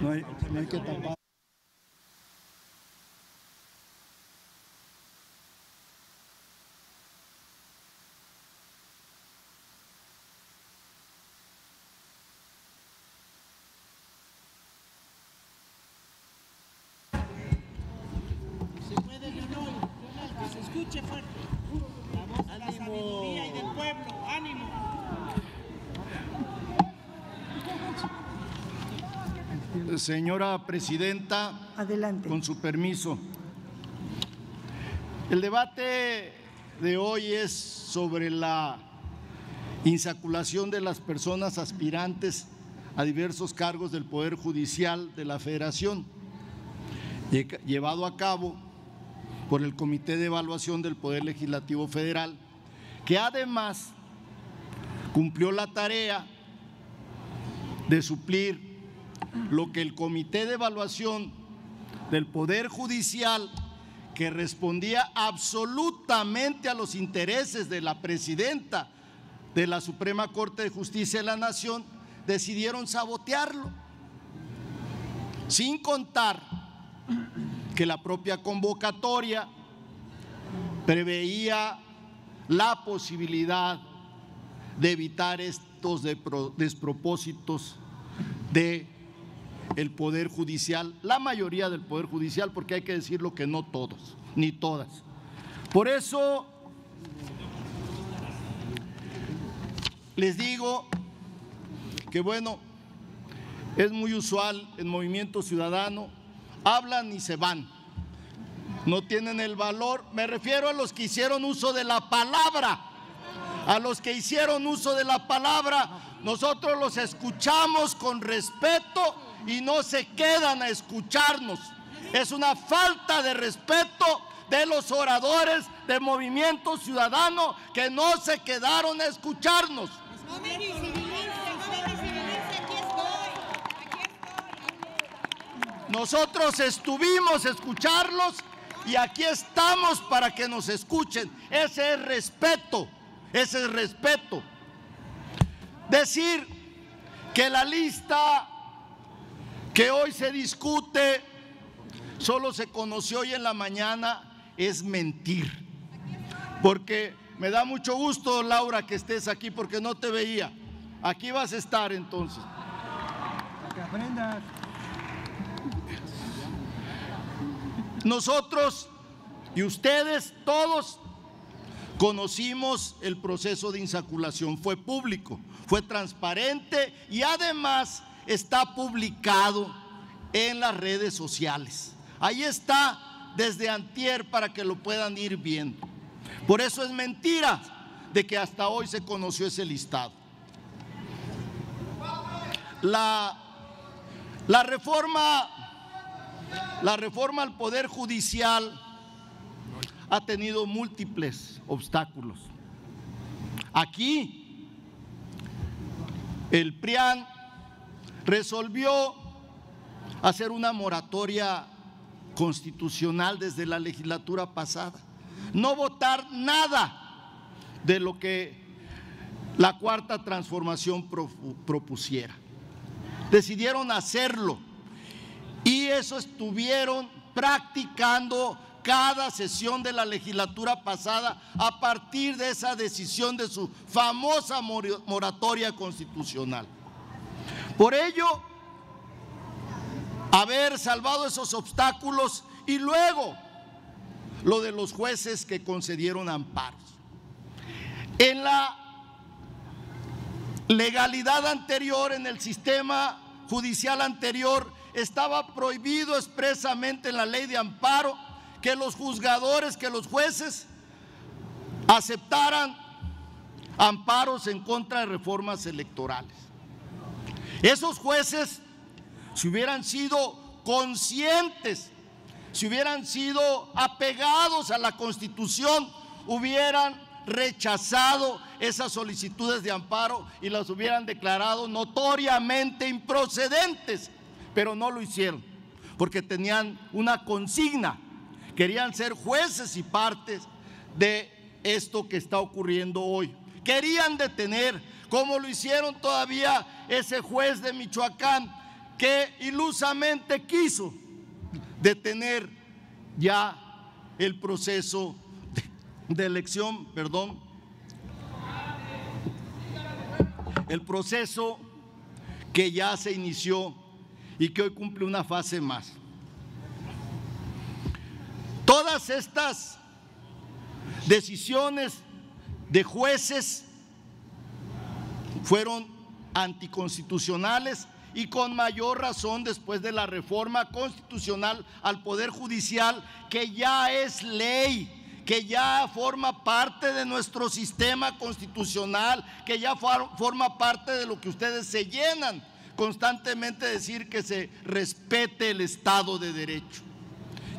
No hay que tapar. Se puede, Leonel, que se escuche fuerte. La voz de la sabiduría y del pueblo. ¡Ánimo! Señora presidenta, adelante. Con su permiso. El debate de hoy es sobre la insaculación de las personas aspirantes a diversos cargos del Poder Judicial de la Federación, llevado a cabo por el Comité de Evaluación del Poder Legislativo Federal, que además cumplió la tarea de suplir lo que el Comité de Evaluación del Poder Judicial, que respondía absolutamente a los intereses de la presidenta de la Suprema Corte de Justicia de la Nación, decidieron sabotearlo, sin contar que la propia convocatoria preveía la posibilidad de evitar estos despropósitos del Poder Judicial, la mayoría del Poder Judicial, porque hay que decirlo que no todos, ni todas. Por eso les digo que, bueno, es muy usual en Movimiento Ciudadano, hablan y se van, no tienen el valor. Me refiero a los que hicieron uso de la palabra, a los que hicieron uso de la palabra. Nosotros los escuchamos con respeto y no se quedan a escucharnos. Es una falta de respeto de los oradores de Movimiento Ciudadano que no se quedaron a escucharnos. Nosotros estuvimos a escucharlos y aquí estamos para que nos escuchen. Ese es respeto, ese es respeto. Decir que la lista que hoy se discute solo se conoció hoy en la mañana es mentir. Porque me da mucho gusto, Laura, que estés aquí, porque no te veía. Aquí vas a estar entonces. Para que aprendas. Nosotros y ustedes todos conocimos el proceso de insaculación. Fue público, fue transparente y además está publicado en las redes sociales. Ahí está desde antier para que lo puedan ir viendo. Por eso es mentira de que hasta hoy se conoció ese listado. La reforma al Poder Judicial ha tenido múltiples obstáculos. Aquí el PRIAN resolvió hacer una moratoria constitucional desde la legislatura pasada, no votar nada de lo que la Cuarta Transformación propusiera. Decidieron hacerlo y eso estuvieron practicando cada sesión de la legislatura pasada a partir de esa decisión de su famosa moratoria constitucional. Por ello, haber salvado esos obstáculos y luego lo de los jueces que concedieron amparos. En la legalidad anterior, en el sistema judicial anterior, estaba prohibido expresamente en la ley de amparo que los juzgadores, que los jueces aceptaran amparos en contra de reformas electorales. Esos jueces, si hubieran sido conscientes, si hubieran sido apegados a la Constitución, hubieran rechazado esas solicitudes de amparo y las hubieran declarado notoriamente improcedentes, pero no lo hicieron, porque tenían una consigna, querían ser jueces y partes de esto que está ocurriendo hoy. Querían detener, como lo hicieron todavía ese juez de Michoacán que ilusamente quiso detener ya el proceso de elección, el proceso que ya se inició y que hoy cumple una fase más. Todas estas decisiones de jueces fueron anticonstitucionales y con mayor razón después de la reforma constitucional al Poder Judicial, que ya es ley, que ya forma parte de nuestro sistema constitucional, que ya forma parte de lo que ustedes se llenan constantemente, decir que se respete el Estado de Derecho.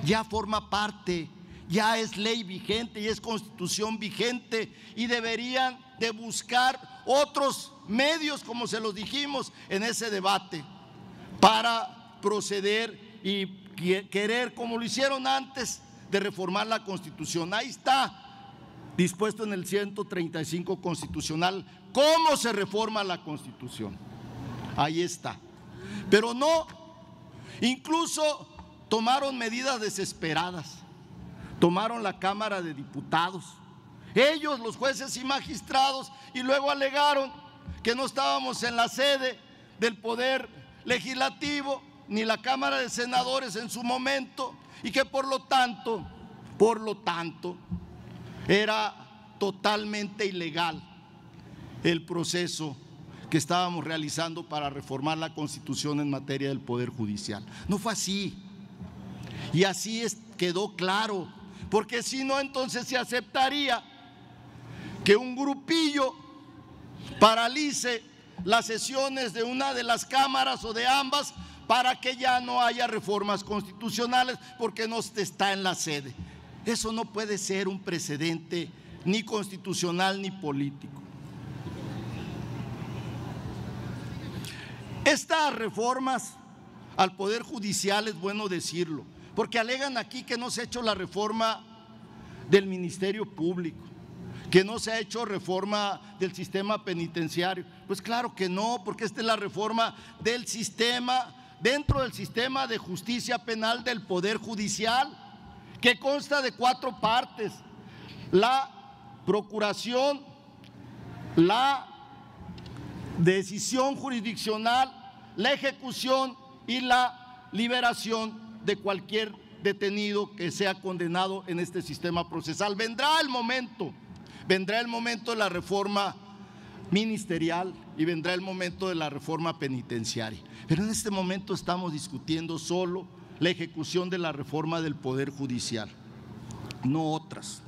Ya forma parte, ya es ley vigente y es constitución vigente, y deberían de buscar otros medios, como se los dijimos en ese debate, para proceder y querer, como lo hicieron antes, de reformar la Constitución. Ahí está dispuesto en el 135 constitucional cómo se reforma la Constitución. Ahí está. Pero no, incluso tomaron medidas desesperadas. Tomaron la Cámara de Diputados, ellos, los jueces y magistrados, y luego alegaron que no estábamos en la sede del Poder Legislativo ni la Cámara de Senadores en su momento, y que por lo tanto era totalmente ilegal el proceso que estábamos realizando para reformar la Constitución en materia del Poder Judicial. No fue así, y así quedó claro, porque si no, entonces se aceptaría que un grupillo paralice las sesiones de una de las cámaras o de ambas para que ya no haya reformas constitucionales porque no está en la sede. Eso no puede ser un precedente ni constitucional ni político. Estas reformas al Poder Judicial, es bueno decirlo, porque alegan aquí que no se ha hecho la reforma del Ministerio Público, que no se ha hecho reforma del sistema penitenciario. Pues claro que no, porque esta es la reforma del sistema, dentro del sistema de justicia penal del Poder Judicial, que consta de 4 partes: la procuración, la decisión jurisdiccional, la ejecución y la liberación de cualquier detenido que sea condenado en este sistema procesal. Vendrá el momento de la reforma ministerial y vendrá el momento de la reforma penitenciaria, pero en este momento estamos discutiendo solo la ejecución de la reforma del Poder Judicial, no otras.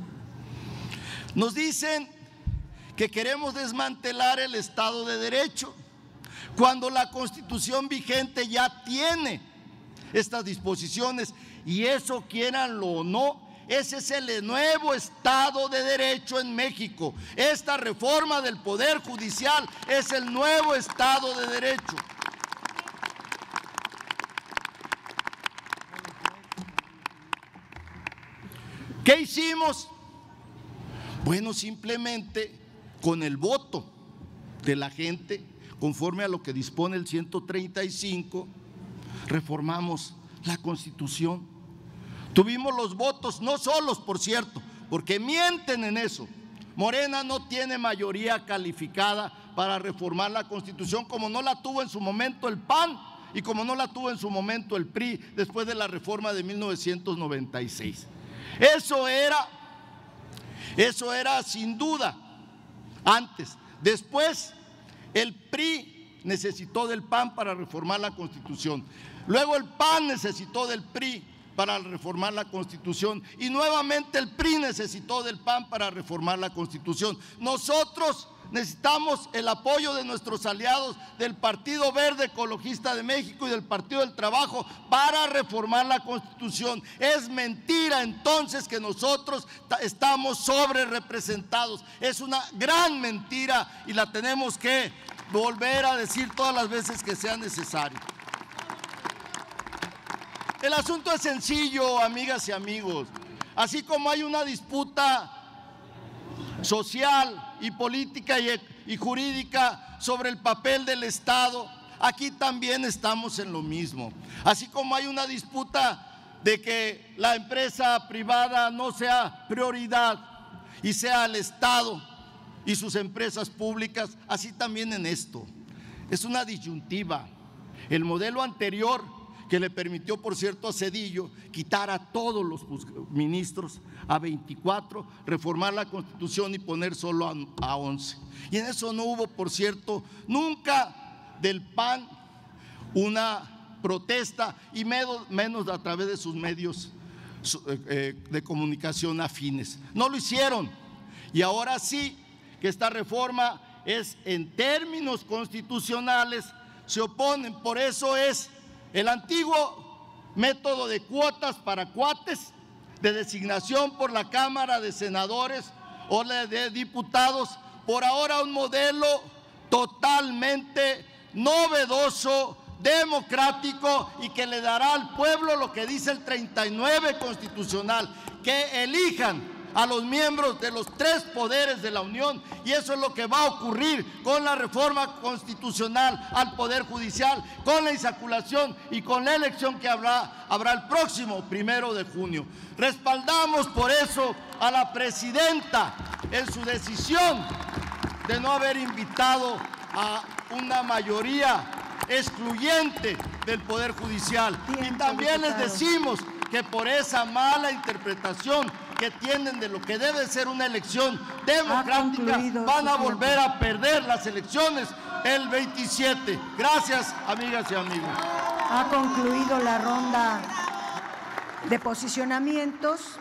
Nos dicen que queremos desmantelar el Estado de Derecho, cuando la Constitución vigente ya tiene estas disposiciones, y eso, quieranlo o no, ese es el nuevo Estado de Derecho en México. Esta reforma del Poder Judicial es el nuevo Estado de Derecho. ¿Qué hicimos? Bueno, simplemente con el voto de la gente, conforme a lo que dispone el 135, reformamos la Constitución. Tuvimos los votos, no solos, por cierto, porque mienten en eso. Morena no tiene mayoría calificada para reformar la Constitución, como no la tuvo en su momento el PAN y como no la tuvo en su momento el PRI después de la reforma de 1996. Eso era sin duda antes. Después el PRI necesitó del PAN para reformar la Constitución. Luego el PAN necesitó del PRI para reformar la Constitución, y nuevamente el PRI necesitó del PAN para reformar la Constitución. Nosotros necesitamos el apoyo de nuestros aliados del Partido Verde Ecologista de México y del Partido del Trabajo para reformar la Constitución. Es mentira entonces que nosotros estamos sobre representados. Es una gran mentira y la tenemos que volver a decir todas las veces que sea necesario. El asunto es sencillo, amigas y amigos. Así como hay una disputa social y política y jurídica sobre el papel del Estado, aquí también estamos en lo mismo. Así como hay una disputa de que la empresa privada no sea prioridad y sea el Estado y sus empresas públicas, así también en esto. Es una disyuntiva. El modelo anterior, que le permitió, por cierto, a Zedillo quitar a todos los ministros, a 24, reformar la Constitución y poner solo a 11. Y en eso no hubo, por cierto, nunca del PAN una protesta, y menos a través de sus medios de comunicación afines. No lo hicieron. Y ahora sí que esta reforma es en términos constitucionales, se oponen. Por eso es el antiguo método de cuotas para cuates, de designación por la Cámara de Senadores o de diputados, por ahora un modelo totalmente novedoso, democrático, y que le dará al pueblo lo que dice el 39 constitucional, que elijan a los miembros de los 3 poderes de la Unión, y eso es lo que va a ocurrir con la reforma constitucional al Poder Judicial, con la insaculación y con la elección que habrá el próximo 1 de junio. Respaldamos por eso a la presidenta en su decisión de no haber invitado a una mayoría excluyente del Poder Judicial. Y también les decimos que por esa mala interpretación que tienen de lo que debe ser una elección democrática, van a volver a perder las elecciones el 27. Gracias, amigas y amigos. Ha concluido la ronda de posicionamientos.